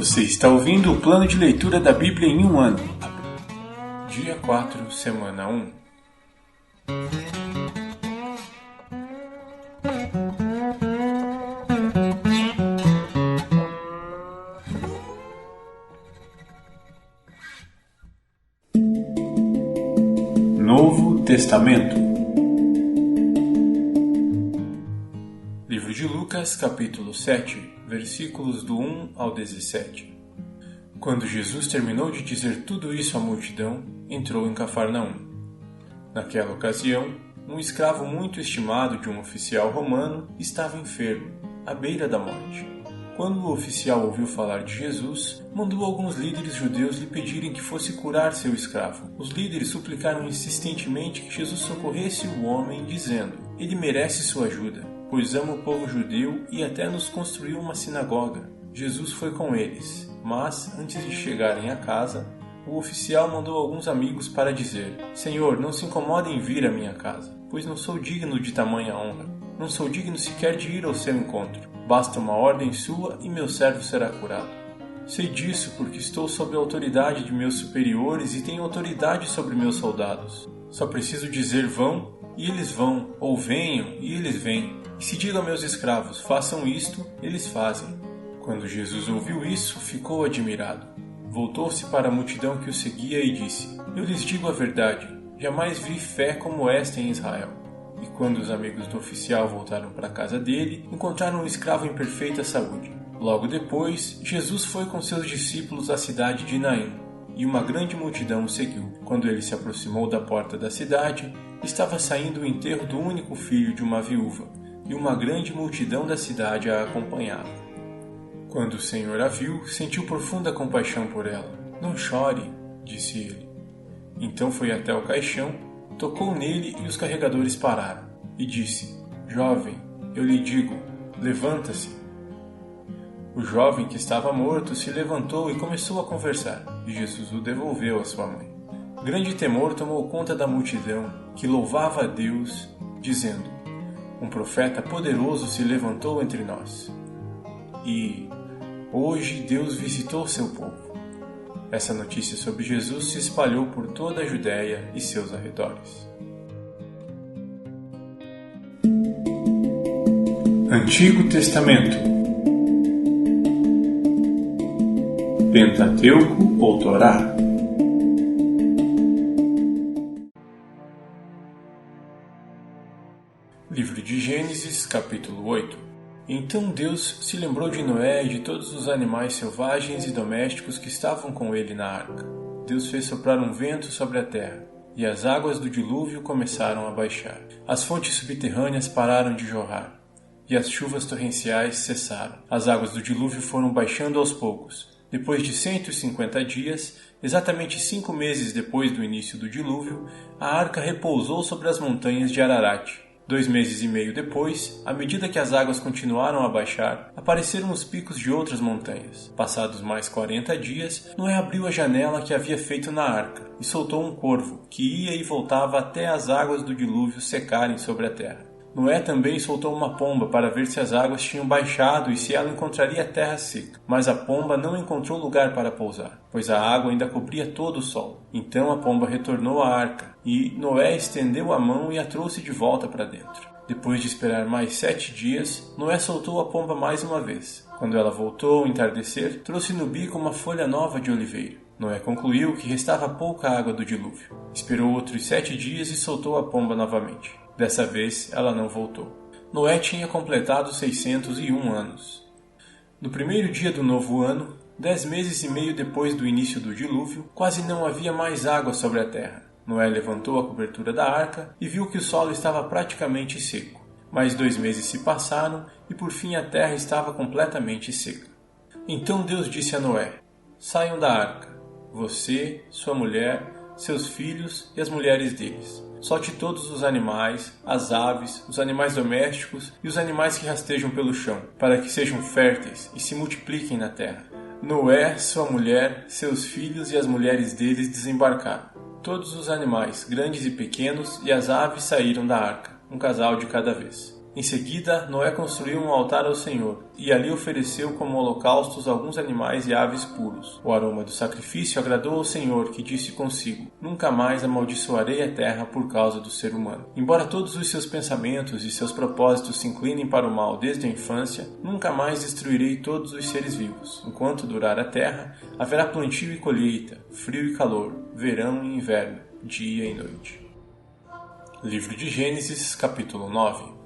Você está ouvindo o plano de leitura da Bíblia em um ano. Dia 4, semana 1. Novo Testamento. Livro de Lucas, capítulo 7, versículos do 1 ao 17. Quando Jesus terminou de dizer tudo isso à multidão, entrou em Cafarnaum. Naquela ocasião, um escravo muito estimado de um oficial romano estava enfermo, à beira da morte. Quando o oficial ouviu falar de Jesus, mandou alguns líderes judeus lhe pedirem que fosse curar seu escravo. Os líderes suplicaram insistentemente que Jesus socorresse o homem, dizendo: "Ele merece sua ajuda, pois ama o povo judeu e até nos construiu uma sinagoga." Jesus foi com eles, mas, antes de chegarem à casa, o oficial mandou alguns amigos para dizer: "Senhor, não se incomode em vir à minha casa, pois não sou digno de tamanha honra. Não sou digno sequer de ir ao seu encontro. Basta uma ordem sua e meu servo será curado. Sei disso porque estou sob a autoridade de meus superiores e tenho autoridade sobre meus soldados. Só preciso dizer vão, e eles vão, ou venham, e eles vêm. E se digo a meus escravos, façam isto, eles fazem." Quando Jesus ouviu isso, ficou admirado. Voltou-se para a multidão que o seguia e disse: "Eu lhes digo a verdade, jamais vi fé como esta em Israel." E quando os amigos do oficial voltaram para a casa dele, encontraram o escravo em perfeita saúde. Logo depois, Jesus foi com seus discípulos à cidade de Naim, e uma grande multidão o seguiu. Quando ele se aproximou da porta da cidade, estava saindo o enterro do único filho de uma viúva, e uma grande multidão da cidade a acompanhava. Quando o Senhor a viu, sentiu profunda compaixão por ela. "Não chore", disse ele. Então foi até o caixão, tocou nele e os carregadores pararam, e disse: "Jovem, eu lhe digo, levanta-se." O jovem que estava morto se levantou e começou a conversar, e Jesus o devolveu à sua mãe. Grande temor tomou conta da multidão, que louvava a Deus, dizendo: "Um profeta poderoso se levantou entre nós. E hoje Deus visitou seu povo." Essa notícia sobre Jesus se espalhou por toda a Judéia e seus arredores. Antigo Testamento. Pentateuco ou Torá. Livro de Gênesis, capítulo 8. Então Deus se lembrou de Noé e de todos os animais selvagens e domésticos que estavam com ele na arca. Deus fez soprar um vento sobre a terra, e as águas do dilúvio começaram a baixar. As fontes subterrâneas pararam de jorrar, e as chuvas torrenciais cessaram. As águas do dilúvio foram baixando aos poucos. Depois de 150 dias, exatamente 5 meses depois do início do dilúvio, a arca repousou sobre as montanhas de Ararat. 2 meses e meio depois, à medida que as águas continuaram a baixar, apareceram os picos de outras montanhas. Passados mais 40 dias, Noé abriu a janela que havia feito na arca e soltou um corvo, que ia e voltava até as águas do dilúvio secarem sobre a terra. Noé também soltou uma pomba para ver se as águas tinham baixado e se ela encontraria a terra seca. Mas a pomba não encontrou lugar para pousar, pois a água ainda cobria todo o solo. Então a pomba retornou à arca, e Noé estendeu a mão e a trouxe de volta para dentro. Depois de esperar mais 7 dias, Noé soltou a pomba mais uma vez. Quando ela voltou ao entardecer, trouxe no bico uma folha nova de oliveira. Noé concluiu que restava pouca água do dilúvio. Esperou outros 7 dias e soltou a pomba novamente. Dessa vez, ela não voltou. Noé tinha completado 601 anos. No primeiro dia do novo ano, 10 meses e meio depois do início do dilúvio, quase não havia mais água sobre a terra. Noé levantou a cobertura da arca e viu que o solo estava praticamente seco. Mais 2 meses se passaram e por fim a terra estava completamente seca. Então Deus disse a Noé: "Saiam da arca, você, sua mulher, seus filhos e as mulheres deles. Solte todos os animais, as aves, os animais domésticos e os animais que rastejam pelo chão, para que sejam férteis e se multipliquem na terra." Noé, sua mulher, seus filhos e as mulheres deles desembarcaram. Todos os animais, grandes e pequenos, e as aves saíram da arca, um casal de cada vez. Em seguida, Noé construiu um altar ao Senhor, e ali ofereceu como holocaustos alguns animais e aves puros. O aroma do sacrifício agradou ao Senhor, que disse consigo: Nunca mais amaldiçoarei a terra por causa do ser humano. Embora todos os seus pensamentos e seus propósitos se inclinem para o mal desde a infância, nunca mais destruirei todos os seres vivos. Enquanto durar a terra, haverá plantio e colheita, frio e calor, verão e inverno, dia e noite. Livro de Gênesis, capítulo 9.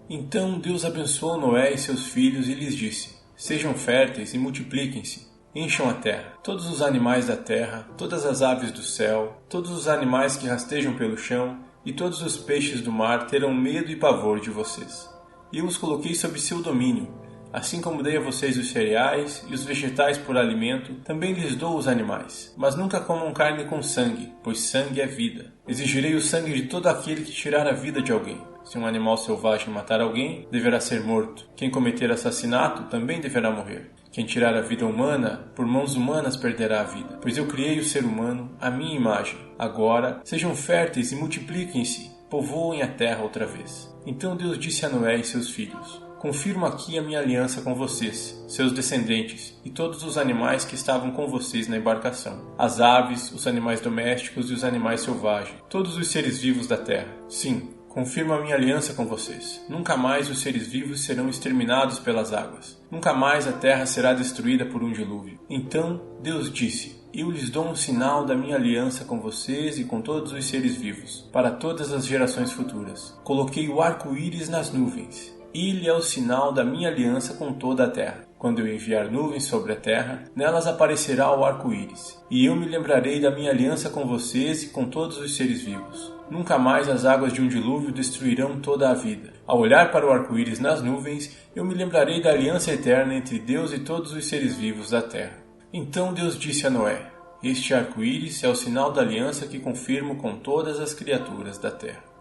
Então Deus abençoou Noé e seus filhos e lhes disse: Sejam férteis e multipliquem-se, encham a terra. Todos os animais da terra, todas as aves do céu, todos os animais que rastejam pelo chão e todos os peixes do mar terão medo e pavor de vocês. E eu os coloquei sob seu domínio. Assim como dei a vocês os cereais e os vegetais por alimento, também lhes dou os animais. Mas nunca comam carne com sangue, pois sangue é vida. Exigirei o sangue de todo aquele que tirar a vida de alguém. Se um animal selvagem matar alguém, deverá ser morto. Quem cometer assassinato também deverá morrer. Quem tirar a vida humana, por mãos humanas perderá a vida. Pois eu criei o ser humano à minha imagem. Agora, sejam férteis e multipliquem-se, povoem a terra outra vez. Então Deus disse a Noé e seus filhos: Confirmo aqui a minha aliança com vocês, seus descendentes, e todos os animais que estavam com vocês na embarcação. As aves, os animais domésticos e os animais selvagens, todos os seres vivos da terra. Sim, confirmo a minha aliança com vocês. Nunca mais os seres vivos serão exterminados pelas águas. Nunca mais a terra será destruída por um dilúvio. Então Deus disse: Eu lhes dou um sinal da minha aliança com vocês e com todos os seres vivos, para todas as gerações futuras. Coloquei o arco-íris nas nuvens. Ele é o sinal da minha aliança com toda a terra. Quando eu enviar nuvens sobre a terra, nelas aparecerá o arco-íris. E eu me lembrarei da minha aliança com vocês e com todos os seres vivos. Nunca mais as águas de um dilúvio destruirão toda a vida. Ao olhar para o arco-íris nas nuvens, eu me lembrarei da aliança eterna entre Deus e todos os seres vivos da terra. Então Deus disse a Noé: Este arco-íris é o sinal da aliança que confirmo com todas as criaturas da terra.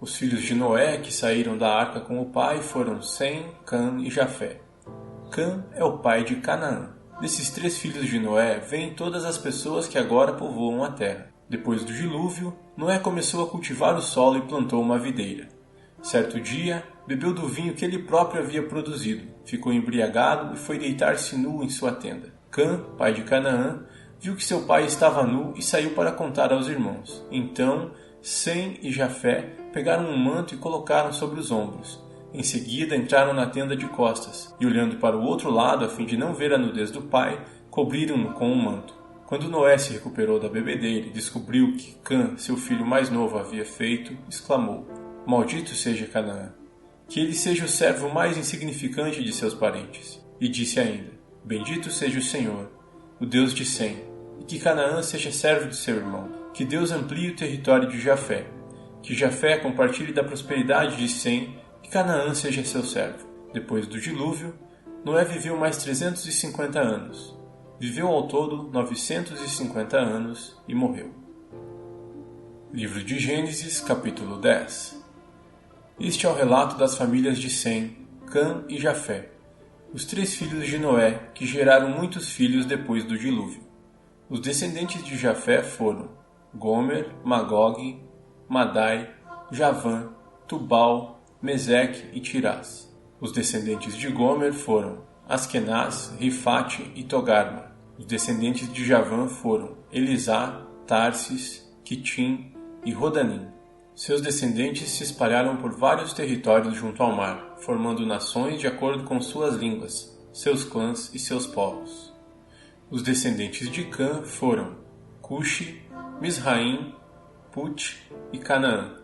Os filhos de Noé que saíram da arca com o pai foram Sem, Cã e Jafé. Cã é o pai de Canaã. Desses 3 filhos de Noé vêm todas as pessoas que agora povoam a terra. Depois do dilúvio, Noé começou a cultivar o solo e plantou uma videira. Certo dia, bebeu do vinho que ele próprio havia produzido, ficou embriagado e foi deitar-se nu em sua tenda. Cã, pai de Canaã, viu que seu pai estava nu e saiu para contar aos irmãos. Então, Sem e Jafé pegaram um manto e colocaram sobre os ombros. Em seguida, entraram na tenda de costas e, olhando para o outro lado a fim de não ver a nudez do pai, cobriram-no com um manto. Quando Noé se recuperou da bebedeira e descobriu o que Cã, seu filho mais novo, havia feito, exclamou: Maldito seja Canaã! Que ele seja o servo mais insignificante de seus parentes. E disse ainda: Bendito seja o Senhor, o Deus de Sem, e que Canaã seja servo de seu irmão. Que Deus amplie o território de Jafé. Que Jafé compartilhe da prosperidade de Sem, que Canaã seja seu servo. Depois do dilúvio, Noé viveu mais 350 anos. Viveu ao todo 950 anos e morreu. Livro de Gênesis, capítulo 10. Este é o relato das famílias de Sem, Cã e Jafé, os 3 filhos de Noé, que geraram muitos filhos depois do dilúvio. Os descendentes de Jafé foram Gomer, Magog, Madai, Javã, Tubal, Meseque e Tirás. Os descendentes de Gomer foram Askenaz, Rifate e Togarma. Os descendentes de Javã foram Elisá, Tarsis, Quitim e Rodanim. Seus descendentes se espalharam por vários territórios junto ao mar, formando nações de acordo com suas línguas, seus clãs e seus povos. Os descendentes de Cã foram Cuxi, Misraim, Put e Canaã.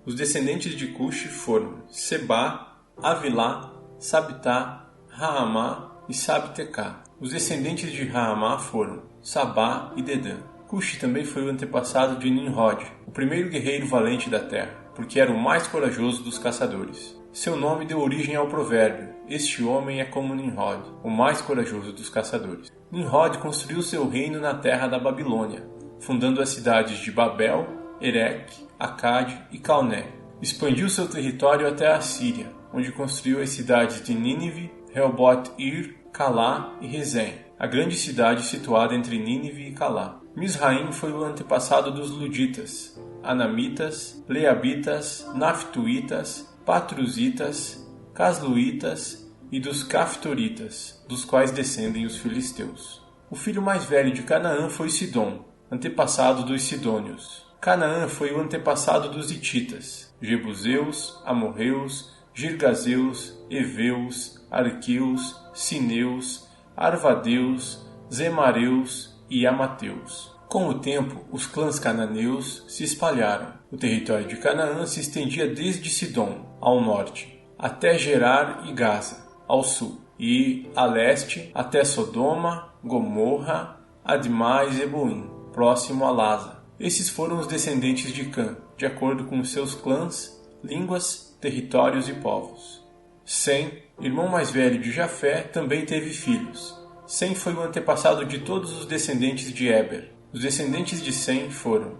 Os descendentes de Cuxi foram Sebá, Avilá, Sabitá, Raamá e Sabtecá. Os descendentes de Raamá foram Sabá e Dedã. Cuxi também foi o antepassado de Nimrod, o primeiro guerreiro valente da terra, porque era o mais corajoso dos caçadores. Seu nome deu origem ao provérbio: Este homem é como Nimrod, o mais corajoso dos caçadores. Nimrod construiu seu reino na terra da Babilônia, fundando as cidades de Babel, Ereque, Acade e Calné. Expandiu seu território até a Síria, onde construiu as cidades de Nínive, Reobote-Ir, Calá e Rezém, a grande cidade situada entre Nínive e Calá. Misraim foi o antepassado dos Luditas. Anamitas, Leabitas, Naftuítas, Patruzitas, Casluítas e dos Caftoritas, dos quais descendem os filisteus. O filho mais velho de Canaã foi Sidom, antepassado dos Sidônios. Canaã foi o antepassado dos Hititas, Jebuseus, Amorreus, Girgazeus, Eveus, Arqueus, Sineus, Arvadeus, Zemareus e Amateus. Com o tempo, os clãs cananeus se espalharam. O território de Canaã se estendia desde Sidom, ao norte, até Gerar e Gaza, ao sul, e a leste até Sodoma, Gomorra, Admá e Zeboim, próximo a Lasa. Esses foram os descendentes de Cã, de acordo com seus clãs, línguas, territórios e povos. Sem, irmão mais velho de Jafé, também teve filhos. Sem foi o antepassado de todos os descendentes de Éber. Os descendentes de Sem foram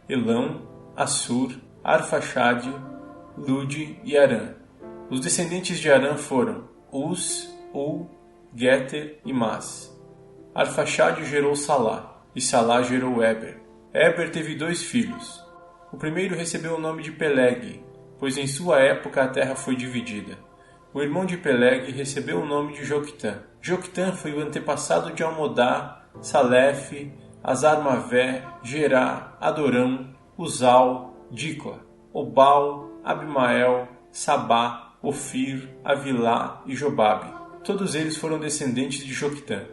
Elão, Assur, Arfaxade, Lude e Arã. Os descendentes de Arã foram Uz, Ul, Geter e Mas. Arfaxade gerou Salá, e Salá gerou Éber. Éber teve 2 filhos. O primeiro recebeu o nome de Peleg, pois em sua época a terra foi dividida. O irmão de Peleg recebeu o nome de Joctã. Joctã foi o antepassado de Almodá, Salef, Azarmavé, Gerá, Adorão, Uzal, Dicla, Obal, Abimael, Sabá, Ofir, Avilá e Jobabe. Todos eles foram descendentes de Joctã.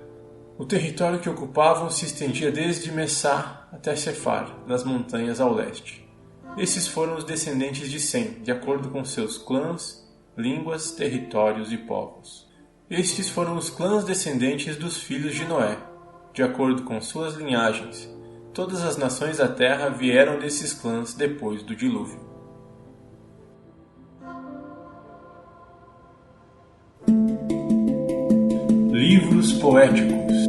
O território que ocupavam se estendia desde Messá até Sefar, nas montanhas ao leste. Esses foram os descendentes de Sem, de acordo com seus clãs, línguas, territórios e povos. Estes foram os clãs descendentes dos filhos de Noé, de acordo com suas linhagens. Todas as nações da terra vieram desses clãs depois do dilúvio. Livros poéticos.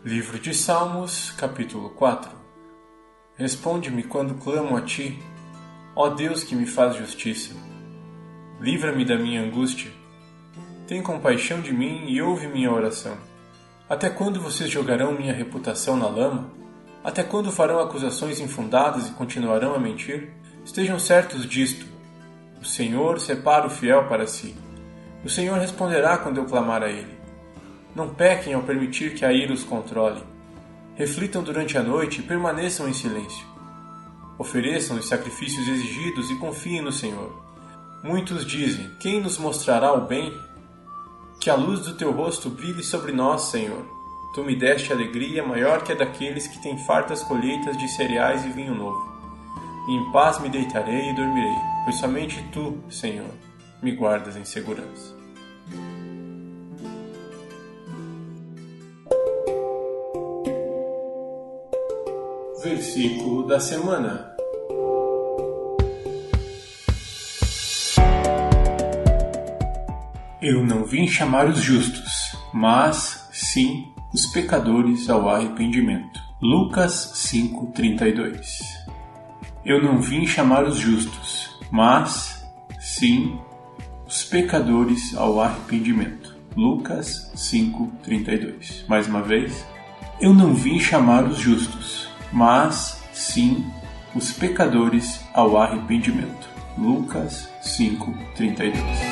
Livro de Salmos, capítulo 4. Responde-me quando clamo a ti, ó Deus que me faz justiça. Livra-me da minha angústia. Tem compaixão de mim e ouve minha oração. Até quando vocês jogarão minha reputação na lama? Até quando farão acusações infundadas e continuarão a mentir? Estejam certos disto. O Senhor separa o fiel para si. O Senhor responderá quando eu clamar a Ele. Não pequem ao permitir que a ira os controle. Reflitam durante a noite e permaneçam em silêncio. Ofereçam os sacrifícios exigidos e confiem no Senhor. Muitos dizem, quem nos mostrará o bem? Que a luz do teu rosto brilhe sobre nós, Senhor. Tu me deste alegria maior que a daqueles que têm fartas colheitas de cereais e vinho novo. E em paz me deitarei e dormirei, pois somente Tu, Senhor, me guardas em segurança. Versículo da semana. Eu não vim chamar os justos, mas, sim, os pecadores ao arrependimento. Lucas 5:32. Eu não vim chamar os justos, mas, sim, os pecadores ao arrependimento. Lucas 5:32. Mais uma vez. Eu não vim chamar os justos, mas, sim, os pecadores ao arrependimento. Lucas 5:32.